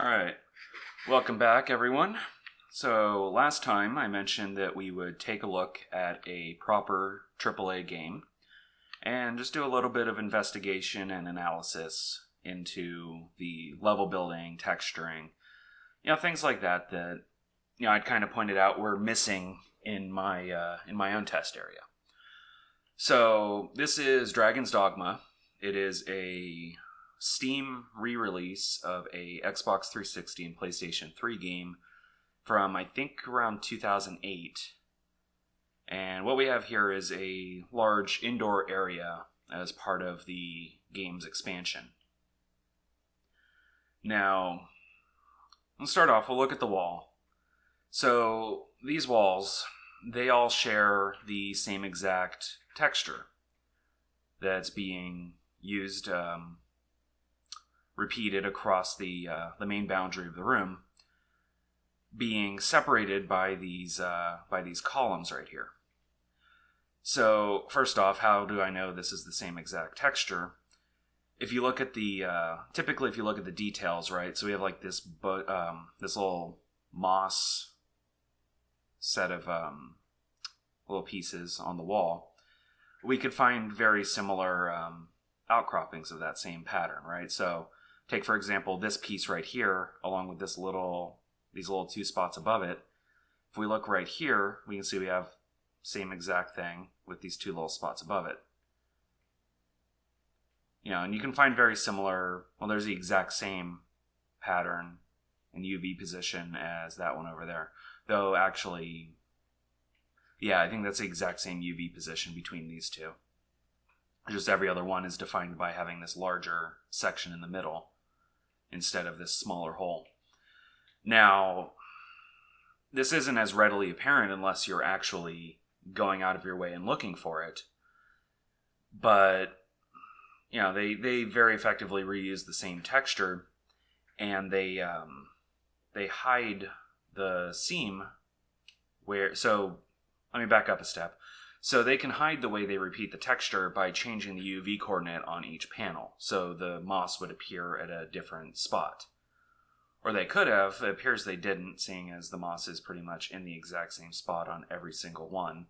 Alright, welcome back everyone. So last time I mentioned that we would take a look at a proper AAA game and just do a little bit of investigation and analysis into the level building, texturing, things like that I'd kind of pointed out were missing in my own test area. So this is Dragon's Dogma. It is a Steam re-release of a Xbox 360 and PlayStation 3 game from, I think, around 2008. And what we have here is a large indoor area as part of the game's expansion. Now, let's start off. We'll look at the wall. So these walls, they all share the same exact texture that's being used, repeated across the main boundary of the room, being separated by these columns right here. So first off, how do I know this is the same exact texture? If you look at the typically if you look at the details, right? So we have like this little moss set of little pieces on the wall. We could find very similar outcroppings of that same pattern, right? So take, for example, this piece right here, along with these little two spots above it. If we look right here, we can see we have same exact thing with these two little spots above it. And you can find very similar, there's the exact same pattern and UV position as that one over there. Though actually, I think that's the exact same UV position between these two. Just every other one is defined by having this larger section in the middle instead of this smaller hole. Now, this isn't as readily apparent unless you're actually going out of your way and looking for it. But, they very effectively reuse the same texture, and they hide the seam where... So, let me back up a step. So they can hide the way they repeat the texture by changing the UV coordinate on each panel. So the moss would appear at a different spot. Or they could have. It appears they didn't, seeing as the moss is pretty much in the exact same spot on every single one.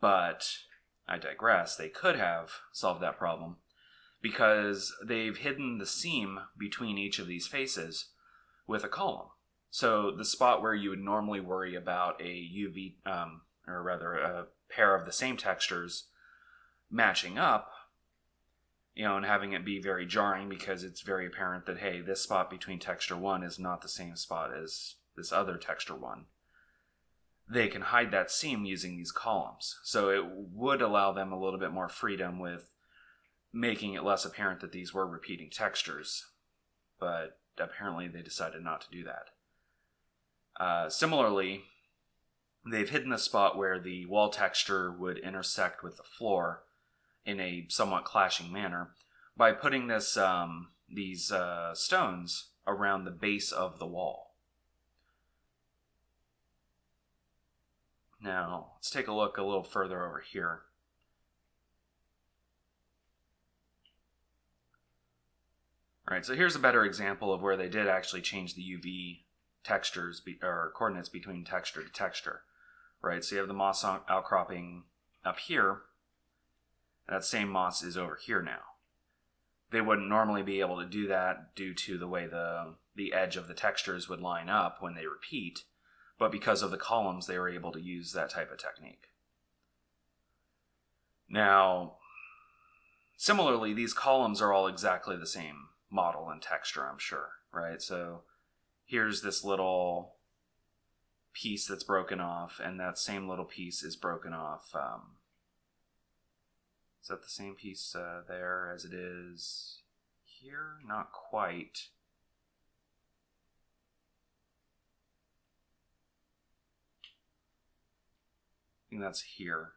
But I digress. They could have solved that problem because they've hidden the seam between each of these faces with a column. So the spot where you would normally worry about a UV, or rather a pair of the same textures matching up, and having it be very jarring because it's very apparent that, hey, this spot between texture 1 is not the same spot as this other texture 1. They can hide that seam using these columns. So it would allow them a little bit more freedom with making it less apparent that these were repeating textures. But apparently they decided not to do that. Similarly, they've hidden the spot where the wall texture would intersect with the floor in a somewhat clashing manner by putting these stones around the base of the wall. Now, let's take a look a little further over here. Alright, so here's a better example of where they did actually change the UV textures or coordinates between texture to texture. Right, so you have the moss outcropping up here. That same moss is over here now. They wouldn't normally be able to do that due to the way the edge of the textures would line up when they repeat, but because of the columns, they were able to use that type of technique. Now, similarly, these columns are all exactly the same model and texture, I'm sure, right? So here's this little piece that's broken off, and that same little piece is broken off. Is that the same piece there as it is here? Not quite. I think that's here.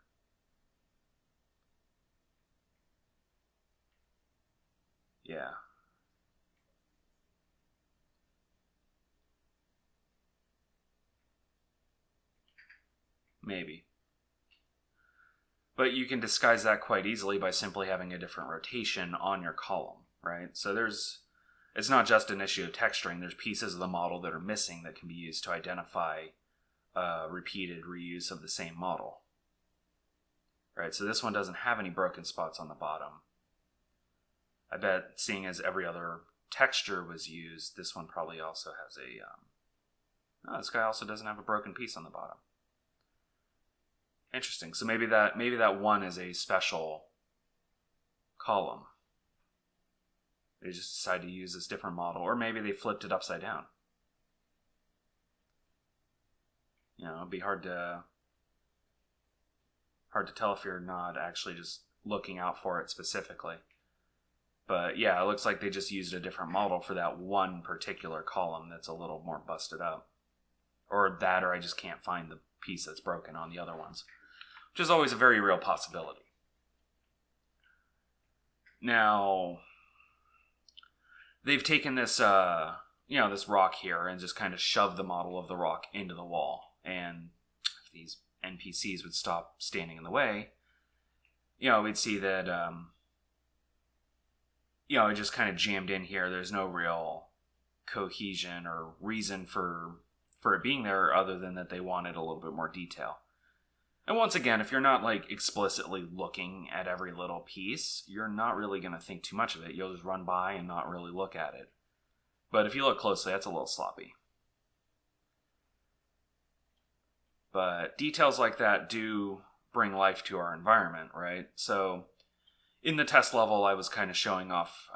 Yeah. Maybe. But you can disguise that quite easily by simply having a different rotation on your column, right? So there's it's not just an issue of texturing. There's pieces of the model that are missing that can be used to identify repeated reuse of the same model. Right, so this one doesn't have any broken spots on the bottom. I bet, seeing as every other texture was used, this one probably also has a... this guy also doesn't have a broken piece on the bottom. Interesting. So maybe that one is a special column. They just decided to use this different model, or maybe they flipped it upside down. It'd be hard to tell if you're not actually just looking out for it specifically. But yeah, it looks like they just used a different model for that one particular column that's a little more busted up. Or I just can't find the piece that's broken on the other ones. Which is always a very real possibility. Now, they've taken this, this rock here and just kind of shoved the model of the rock into the wall. And if these NPCs would stop standing in the way, we'd see that, it just kind of jammed in here. There's no real cohesion or reason for it being there other than that they wanted a little bit more detail. And once again, if you're not explicitly looking at every little piece, you're not really going to think too much of it. You'll just run by and not really look at it. But if you look closely, that's a little sloppy. But details like that do bring life to our environment, right? So in the test level, I was kind of showing off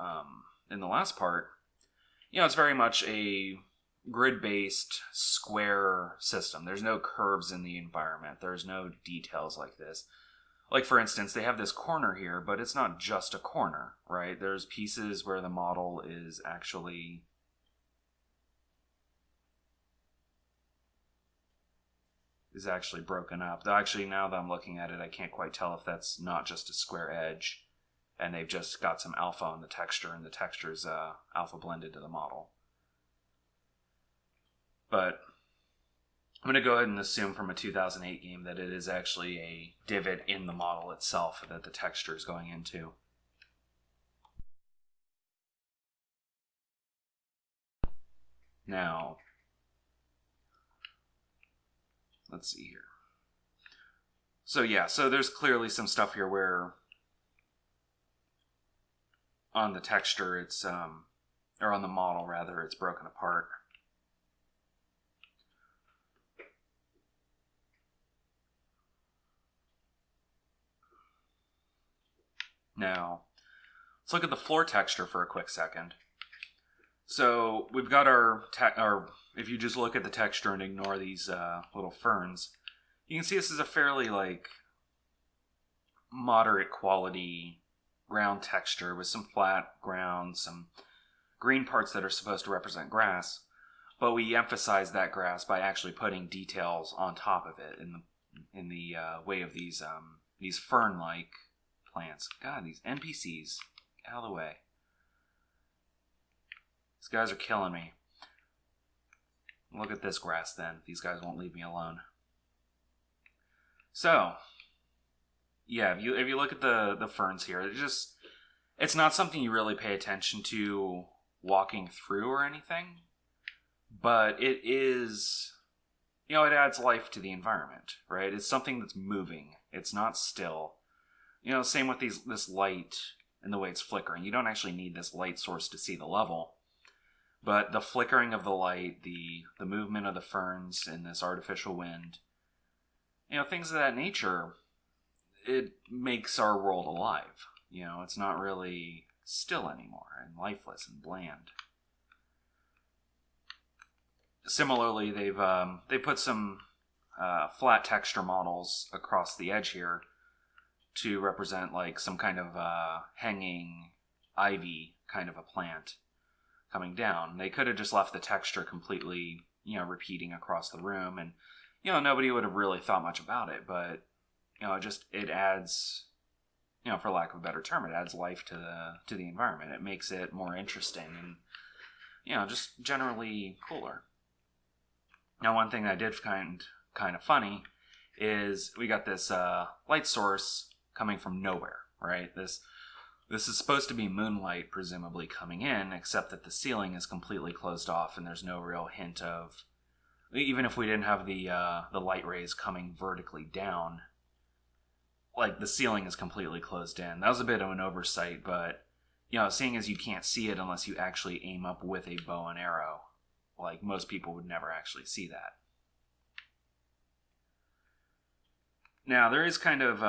in the last part, it's very much a grid-based square system. There's no curves in the environment. There's no details like this. Like, for instance, they have this corner here, but it's not just a corner, right? There's pieces where the model is actually... broken up. Though actually, now that I'm looking at it, I can't quite tell if that's not just a square edge, and they've just got some alpha on the texture, and the texture's alpha blended to the model. But I'm going to go ahead and assume from a 2008 game that it is actually a divot in the model itself that the texture is going into. Now, let's see here. So there's clearly some stuff here where on the texture it's, or on the model rather, it's broken apart. Now, let's look at the floor texture for a quick second. So we've got our if you just look at the texture and ignore these little ferns, you can see this is a fairly moderate quality ground texture with some flat ground, some green parts that are supposed to represent grass, but we emphasize that grass by actually putting details on top of it in the way of these fern-like plants. God, these NPCs, get out of the way. These guys are killing me. Look at this grass then. These guys won't leave me alone. So, yeah, if you look at the ferns here, it's not something you really pay attention to walking through or anything, but it is, it adds life to the environment, right? It's something that's moving. It's not still. Same with this light and the way it's flickering. You don't actually need this light source to see the level. But the flickering of the light, the movement of the ferns in this artificial wind, things of that nature, it makes our world alive. It's not really still anymore and lifeless and bland. Similarly, they put some flat texture models across the edge here to represent some kind of hanging ivy kind of a plant coming down. They could have just left the texture completely, repeating across the room, and nobody would have really thought much about it. But it adds, for lack of a better term, it adds life to the environment. It makes it more interesting and just generally cooler. Now, one thing I did find kind of funny is we got this light source coming from nowhere, right? This This is supposed to be moonlight, presumably coming in, except that the ceiling is completely closed off, and there's no real hint of, even if we didn't have the light rays coming vertically down, like the ceiling is completely closed in. That was a bit of an oversight, but seeing as you can't see it unless you actually aim up with a bow and arrow, like most people would never actually see that. Now there is kind of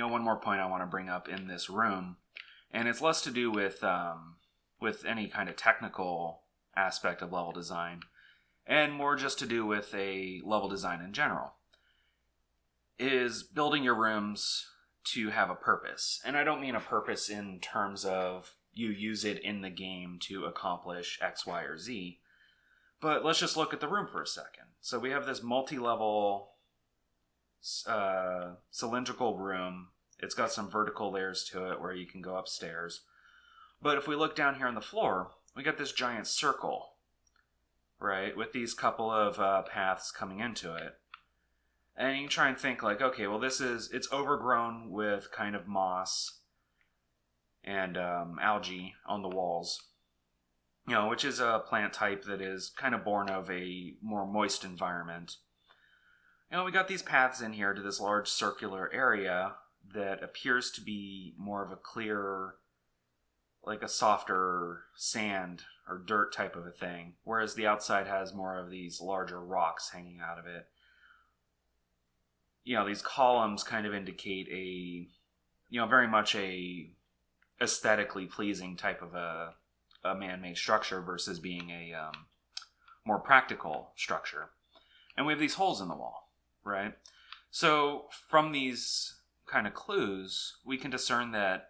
one more point I want to bring up in this room, and it's less to do with any kind of technical aspect of level design, and more just to do with a level design in general, is building your rooms to have a purpose. And I don't mean a purpose in terms of you use it in the game to accomplish X, Y, or Z, but let's just look at the room for a second. So we have this multi-level cylindrical room. It's got some vertical layers to it where you can go upstairs. But if we look down here on the floor, we got this giant circle, right, with these couple of paths coming into it. And you can try and think like, okay, well it's overgrown with kind of moss and algae on the walls, which is a plant type that is kind of born of a more moist environment. We got these paths in here to this large circular area that appears to be more of a clear, like a softer sand or dirt type of a thing, whereas the outside has more of these larger rocks hanging out of it. These columns kind of indicate a, very much a aesthetically pleasing type of a man-made structure versus being a more practical structure. And we have these holes in the wall, right? So from these kind of clues, we can discern that,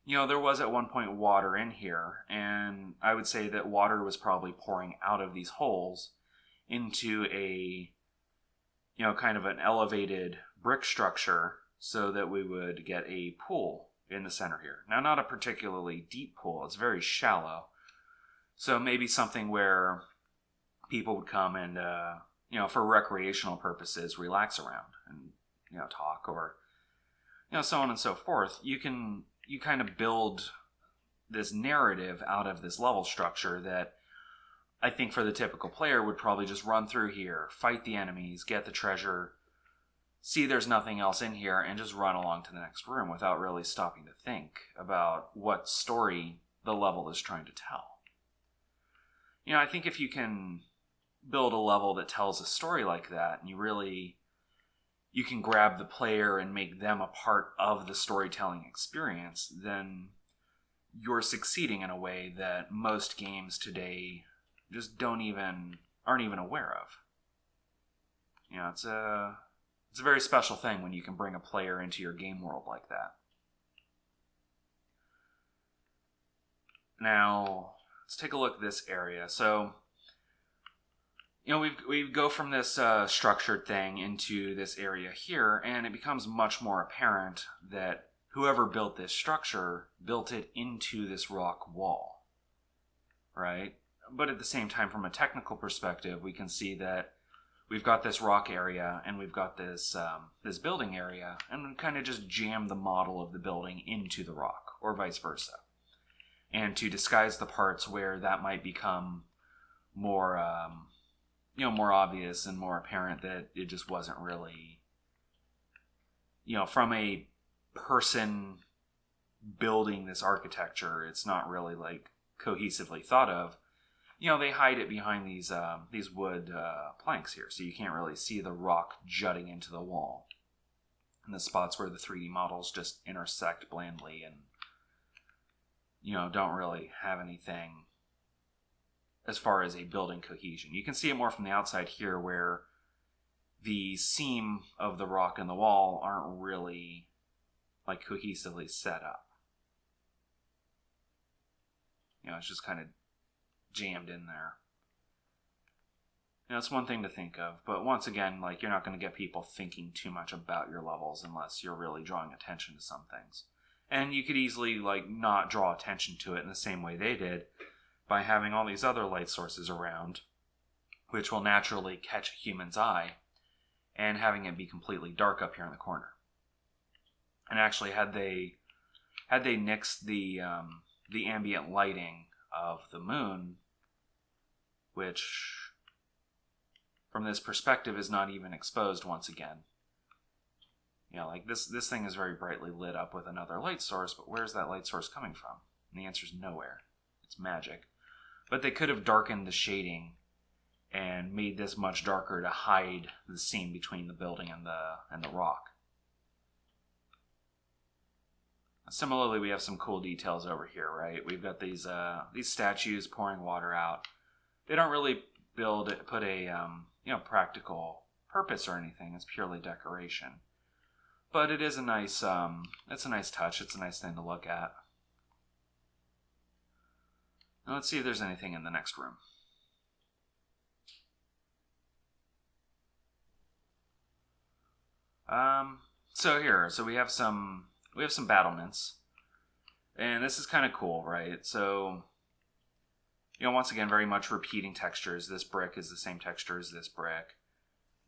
there was at one point water in here, and I would say that water was probably pouring out of these holes into a, kind of an elevated brick structure so that we would get a pool in the center here. Now, not a particularly deep pool. It's very shallow. So maybe something where people would come and, for recreational purposes, relax around and, talk or, so on and so forth. You kind of build this narrative out of this level structure that I think for the typical player would probably just run through here, fight the enemies, get the treasure, see there's nothing else in here, and just run along to the next room without really stopping to think about what story the level is trying to tell. I think if you can build a level that tells a story like that, and you can grab the player and make them a part of the storytelling experience, then you're succeeding in a way that most games today just aren't even aware of. It's a very special thing when you can bring a player into your game world like that. Now, let's take a look at this area. So, we go from this structured thing into this area here, and it becomes much more apparent that whoever built this structure built it into this rock wall, right? But at the same time, from a technical perspective, we can see that we've got this rock area and we've got this this building area, and we kind of just jam the model of the building into the rock, or vice versa. And to disguise the parts where that might become more, more obvious and more apparent that it just wasn't really, from a person building this architecture, it's not really like cohesively thought of. They hide it behind these wood planks here, so you can't really see the rock jutting into the wall. And the spots where the 3D models just intersect blandly and, don't really have anything as far as a building cohesion. You can see it more from the outside here, where the seam of the rock and the wall aren't really like cohesively set up. It's just kind of jammed in there. That's one thing to think of, but once again, you're not going to get people thinking too much about your levels unless you're really drawing attention to some things. And you could easily not draw attention to it in the same way they did by having all these other light sources around, which will naturally catch a human's eye, and having it be completely dark up here in the corner. And actually, had had they nixed the ambient lighting of the moon, which from this perspective is not even exposed once again. Like this thing is very brightly lit up with another light source, but where's that light source coming from? And the answer is nowhere. It's magic. But they could have darkened the shading and made this much darker to hide the seam between the building and the rock. Similarly, we have some cool details over here, right? We've got these statues pouring water out. They don't really put a practical purpose or anything. It's purely decoration. But it is a nice it's a nice touch. It's a nice thing to look at. Now let's see if there's anything in the next room. So we have some battlements, and this is kind of cool, right? So, once again, very much repeating textures. This brick is the same texture as this brick.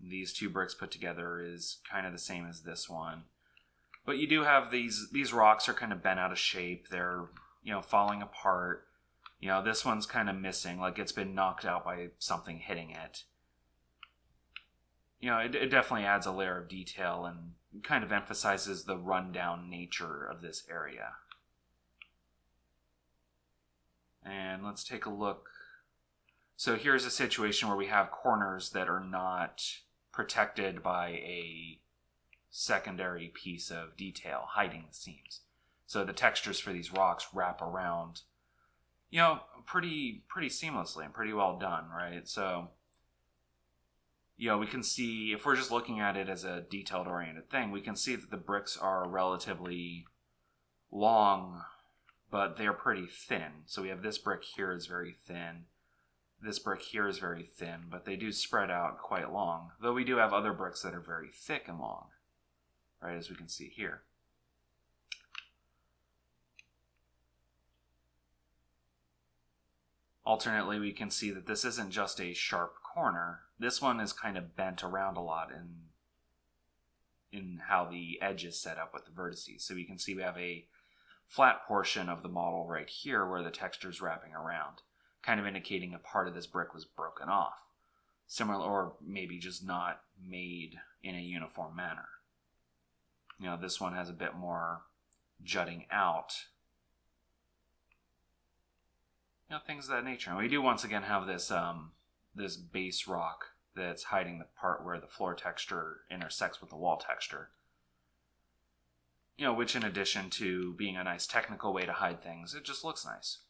These two bricks put together is kind of the same as this one. But you do have these rocks are kind of bent out of shape. They're, falling apart. This one's kind of missing, like it's been knocked out by something hitting it. It definitely adds a layer of detail and kind of emphasizes the rundown nature of this area. And let's take a look. So here's a situation where we have corners that are not protected by a secondary piece of detail hiding the seams. So the textures for these rocks wrap around, pretty seamlessly and pretty well done, right? So, we can see, if we're just looking at it as a detailed-oriented thing, we can see that the bricks are relatively long, but they're pretty thin. So we have this brick here is very thin. This brick here is very thin, but they do spread out quite long. Though we do have other bricks that are very thick and long, right, as we can see here. Alternately, we can see that this isn't just a sharp corner. This one is kind of bent around a lot in how the edge is set up with the vertices. So we can see we have a flat portion of the model right here where the texture is wrapping around, kind of indicating a part of this brick was broken off. Similar, or maybe just not made in a uniform manner. This one has a bit more jutting out. Things of that nature. And we do once again have this this base rock that's hiding the part where the floor texture intersects with the wall texture. Which in addition to being a nice technical way to hide things, it just looks nice.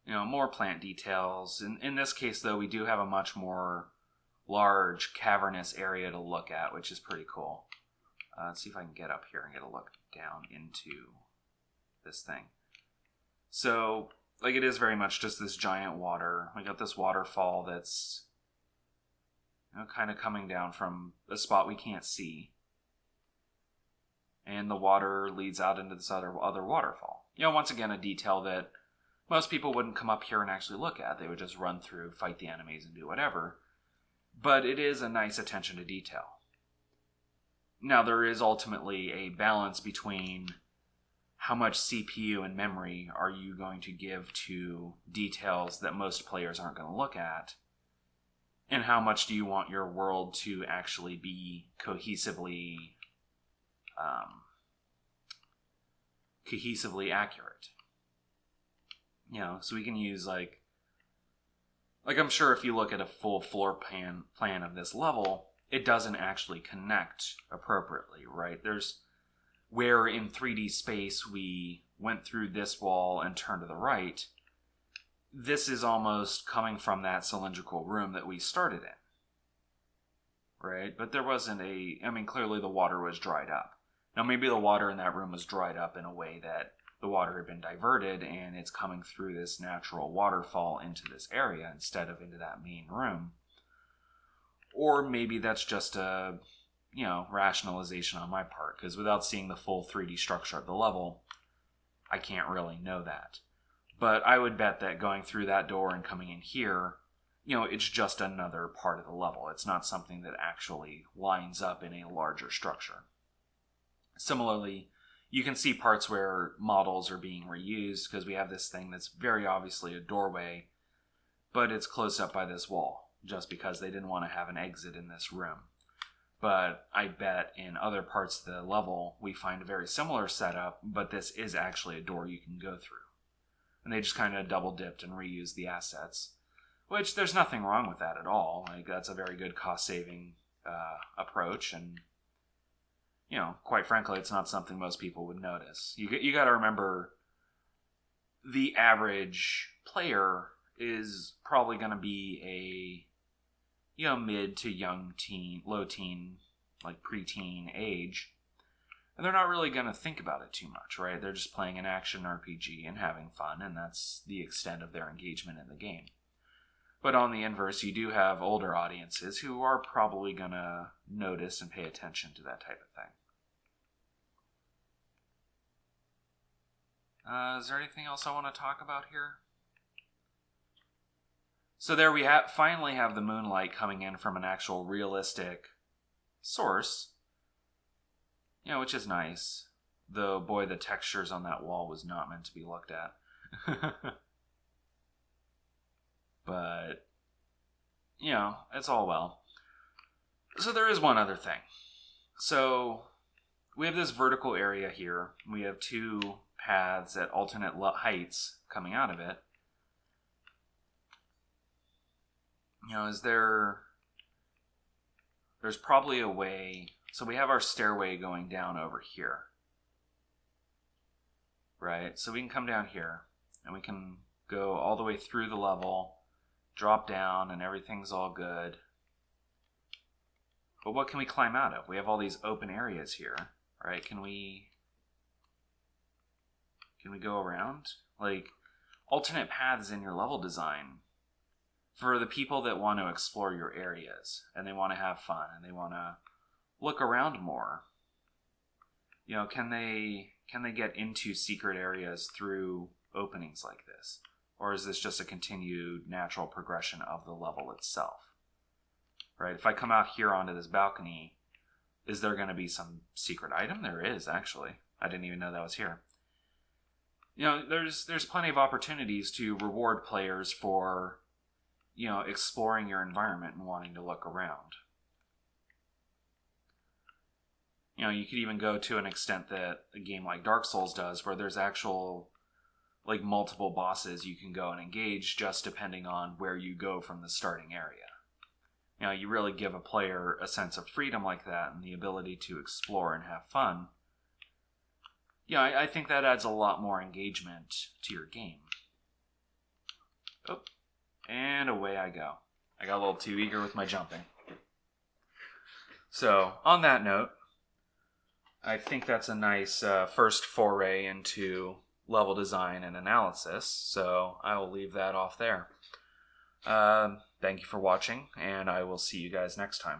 More plant details. In this case, though, we do have a much more large, cavernous area to look at, which is pretty cool. Let's see if I can get up here and get a look down into this thing. So, it is very much just this giant water. We got this waterfall that's, kind of coming down from a spot we can't see. And the water leads out into this other waterfall. Once again, a detail that most people wouldn't come up here and actually look at. They would just run through, fight the enemies, and do whatever. But it is a nice attention to detail. Now, there is ultimately a balance between how much CPU and memory are you going to give to details that most players aren't going to look at, and how much do you want your world to actually be cohesively accurate. So we can use like I'm sure if you look at a full floor plan of this level, it doesn't actually connect appropriately, right? There's where in 3D space we went through this wall and turned to the right. This is almost coming from that cylindrical room that we started in, right? But there wasn't clearly the water was dried up. Now maybe the water in that room was dried up in a way that the water had been diverted and it's coming through this natural waterfall into this area instead of into that main room. Or maybe that's just a rationalization on my part, because without seeing the full 3D structure of the level, I can't really know that. But I would bet that going through that door and coming in here, it's just another part of the level. It's not something that actually lines up in a larger structure. Similarly, you can see parts where models are being reused because we have this thing that's very obviously a doorway, but it's closed up by this wall just because they didn't want to have an exit in this room. But I bet in other parts of the level, we find a very similar setup, but this is actually a door you can go through. And they just kind of double dipped and reused the assets, which there's nothing wrong with that at all. Like, that's a very good cost-saving approach, and, you know, quite frankly, it's not something most people would notice. You got to remember, the average player is probably going to be a, you know, mid to young teen, low teen, like preteen age. And they're not really going to think about it too much, right? They're just playing an action RPG and having fun, and that's the extent of their engagement in the game. But on the inverse, you do have older audiences who are probably going to notice and pay attention to that type of thing. Is there anything else I want to talk about here? So there we finally have the moonlight coming in from an actual realistic source, you know, which is nice. Though, boy, the textures on that wall was not meant to be looked at. But, you know, it's all well. So there is one other thing. So we have this vertical area here. We have two paths at alternate heights coming out of it. You know, there's probably a way. So we have our stairway going down over here, right? So we can come down here and we can go all the way through the level, drop down, and everything's all good. But what can we climb out of? We have all these open areas here, right? Can we go around? Like, alternate paths in your level design, for the people that want to explore your areas and they want to have fun and they want to look around more, you know, can they get into secret areas through openings like this? Or is this just a continued natural progression of the level itself? Right? If I come out here onto this balcony, is there going to be some secret item? There is, actually. I didn't even know that was here. You know, there's plenty of opportunities to reward players for, you know, exploring your environment and wanting to look around. You know, you could even go to an extent that a game like Dark Souls does, where there's actual, like, multiple bosses you can go and engage just depending on where you go from the starting area. You know, you really give a player a sense of freedom like that and the ability to explore and have fun. Yeah, I think that adds a lot more engagement to your game. Oh. And away I go. I got a little too eager with my jumping. So, on that note, I think that's a nice first foray into level design and analysis, so I will leave that off there. Thank you for watching, and I will see you guys next time.